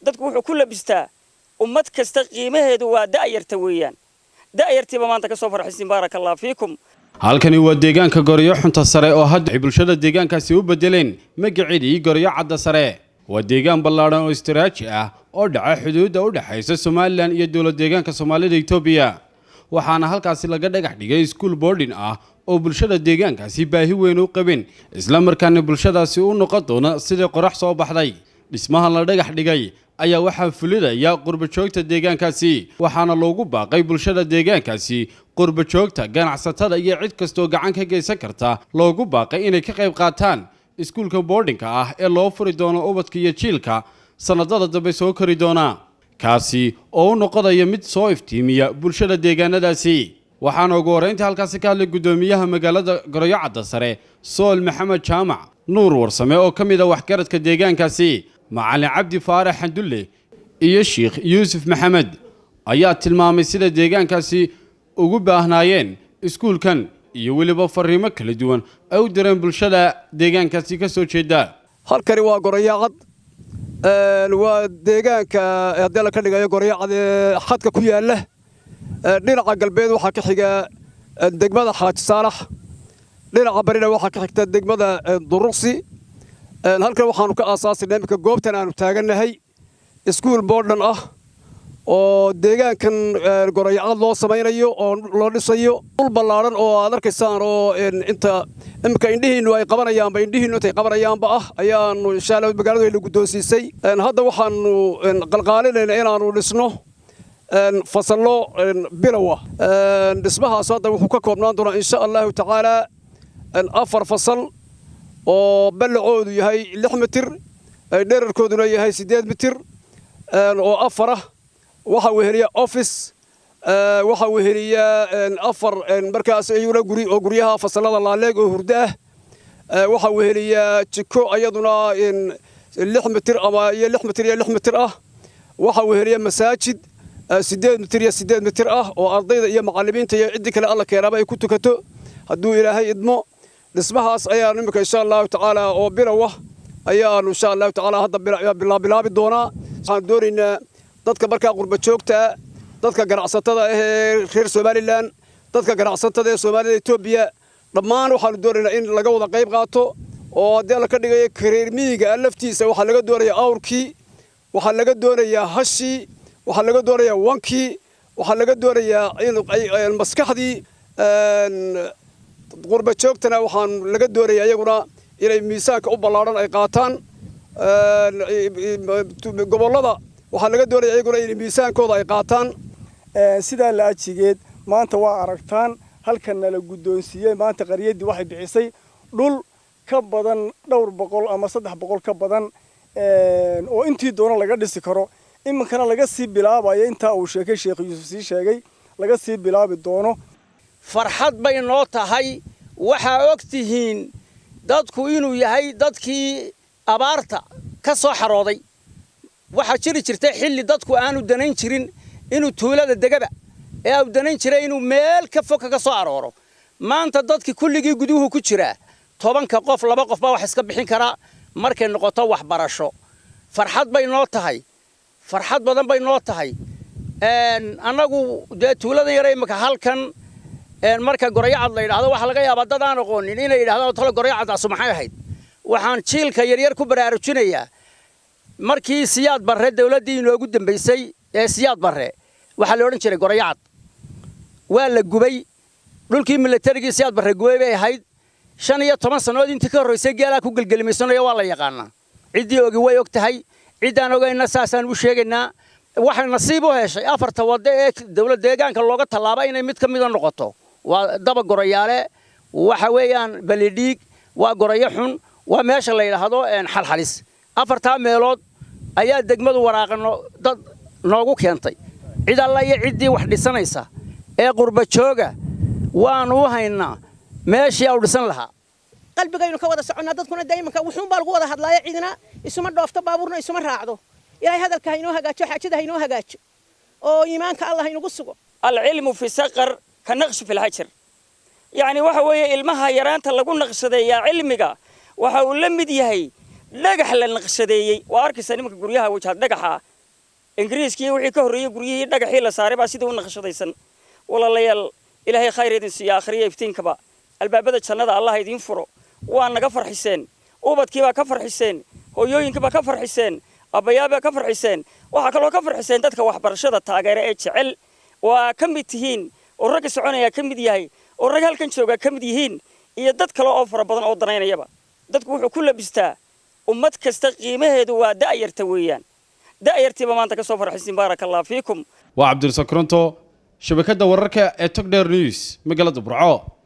dadku wuxuu ku labistaa ummad kasta qiimaheedu waa da'yarta weeyaan da'yartiiba maanta ka soo farxaysiin baarakallahu fiikum halkani waa deegaanka Gorayo xunta Sarre oo hadda bulshada deegaankaasi u bedeleen magaciidii Gorayo cadda Sarre waa deegaan ballaaran oo istiraatiiji ah oo dhaca xuduudda u dhaxaysa Soomaaliland iyo dawladda deegaanka Soomaalida Itoobiya waxaana halkaasi laga dhagax dhigay school boarding ah oo bulshada deegaankaasi baahi weyn u qabeen isla markaana bulshadaasi u noqon doona sidii qorax soo baxday dhismaha la dhagax dhigay ayaa waxa fulidaya qurba joogta deegaankaasi waxaana loogu baaqay bulshada deegaankaasi qurba joogta ganacsatada iyo cid kasto gacan ka geysan karta loogu baaqay inay ka qayb qaataan iskuulka boardingka ah ee loo furi doono ubadka iyo jiilka sanadada dambe soo kori doona kaasi oo noqodaya mid soo iftiimiya bulshada deegaanadaasi waxaana ugu horeyntii halkaasi ka hadlay gudoomiyaha magaalada Gorayo cadda Sarre Sool Maxamed Jaamac nuur warsame oo kamid ah waxgaradka deegaankaasi macallin Cabdi Faarax Xandulle iyo Sheekh Yuusuf Maxamed ayaa tilmaamay sida deegaankaasi ugu baahnaayeen iskuulkan iyo waliba fariimo kala duwan ay u direen bulshada deegaankaasi ka soo jeeda halkani waa Gorayo cad waa deegaanka hadda la ka dhigayo Gorayo cad xadka ku yaala dhinaca galbeed waxa ka xiga degmada Xaaji Saalax dhinaca barina waxa ka xigta degmada Dugsi halkan waxaanu ka aasaasnay imika goobtan aanu taaganahay school boarding ah oo deegaankan Gorayo cad loo sameeyo oo loo dhisayo dhul ballaaran oo aad arkaysaan oo inta imika indhihiinu ay qabanayaan indhihiinu intay qabanayaanba ah ayaanu insha Allah magaalada ay guddoonsiisay hadda waxaanu qalqaalinaynaa inaanu dhisno fasallo bilowa dhismahaas hadda wuxuu ka koobnaan doonaa insha Allah tacaala 4 fasal oo ballacoodu yahay 6 mitir dhererkooduna yahay 8 mitir oo 4 waxa uu heliya office waxa uu heliya 4 markaas ayuuna guri oo guryaha fasalada laaleeg oo hurda ah waxa uu heliya jiko ayaduna 6 mitir ama 6 mitir iyo 6 mitir ah waxa uu heliya masaajid 8 mitir iyo 8 mitir ah oo ardayda iyo macallimiinta iyo cid kale alla keenaba ay ku tukato haduu Ilaahay idmo dhismahaas ayaa nimka insha Allah tacaala oo bilow ayaanu insha Allah tacaala hadda bilaabi doona waxaan doonaynaa dadka markaa qurba joogta dadka ganacsatada ee reer Soomaaliland dadka ganacsatada ee Soomaalida Itoobiya dhammaan waxaan doonaynaa in laga wada qayb qaato oo hadii la ka dhigayo kareer miyiga laftiisa waxa laga doonayaa awrkii waxa laga doonayaa hashi waxa laga doonayaa wankii waxa laga doonayaa in maskaxdii qurba joogtana waxaan laga doonayaa iyaguna inay miisaanka u ballaaran ay qaataan gobolada waxa laga doonayaa iyaguna in miisaankooda ay qaataan sida la ajigeed maanta waa aragtaan halkan la guddoonsiiyay maanta qariyadii waxay bixisay dhul ka badan dhowr boqol ama 300 ka badan oo intii doona laga dhisi karo iminkana laga sii bilaabayo inta uu sheekay Sheekh Yuusuf sii sheegay laga sii bilaabi doono farxad bay noo tahay waxa ogtihiin dadku inuu yahay dadkii abaarta ka soo xarooday waxa jiri jirtay xilli dadku aanu danayn jirin inuu tuulada degaba ee uu danayn jiray inuu meel ka fog ka soo arooro maanta dadkii kulligii guduhu ku jira 10 qof 2 qof baa wax iska bixin kara markay noqoto wax barasho farxad bay noo tahay farxad badan bay noo tahay anagu de tuulada yaray marka halkan marka Gorayo cad la yiraahdo waxa laga yaabaa dad aan aqoonin inay yiraahdaan talo Gorayo cad maxay ahayd waxaan jiilka yaryar ku baraarujinayaa markii siyaad barre dawladii inoogu dambeysay ee siyaad barre waxa la oran jiray Gorayo cad waa la gubay dhulkii militariga siyaad barre gubay bay ahayd 15 sanadood intii ka horeysay geela ku galgalmaysanaya waa la yaqaanaa cidii ogi way og tahay cidaan ogayna saasaan u sheegaynaa waxa nasiib u heshay 4 wada ee dawladda deegaanka looga talaabay inay mid ka mid noqoto waa daba Gorayaale waxa weeyaan balidhiig waa Gorayo xun waa meesha la yiraahdo xalxalis 4 meelood ayaa degmadu waraaqno dad noogu keentay cid alla iyo cidii wax dhisanaysa ee qurba jooga waanu haynaa meeshii uu dhisan lahaa qalbigaynu ka wada soconaa dadkuna daymanka wuxuu baa lagu wada hadlaaya cidina isuma dhoofto baabuurna isuma raacdo ilaahay hadalka inoo hagaajo xaajada inoo hagaajo oo iimaanka Allah inagu sugo العلم في سقر كنقش في الحجر يعني waxa weeye ilmaha yaraanta lagu naqshadeeyaa cilmiga waxa uu la mid yahay dhagax la naqshadeeyay waa arkaysa nimanka guryaha wajah dhagaxa ingiriiskii wixii ka horreeyay guryihii dhagaxii la saaray baa sidii u naqshadaysan walaalayaal ilaahay khayr idin siiya akhriya iftiinkaba albaabada jannada allah idin furo waa naga farxiseen ubadkii baa ka farxiseen hooyooyinkii baa ka farxiseen abayaa baa ka farxiseen waxa kale oo ka farxiseen dadka waxbarashada taageera ee jecel waa ka mid tihiin oo rag soconaya ka mid yahay oo rag halkan jooga ka mid yihiin iyo dad kale oo fara badan oo danaynayaba dadku wuxuu ku labistaa ummad kasta qiimaheedu waa da'yarta weeyaan da'yartiiba maanta ka soo farxisiin barakallahu fiikum waa Koronto shabakada wararka ee Togdheer News magaalada Burco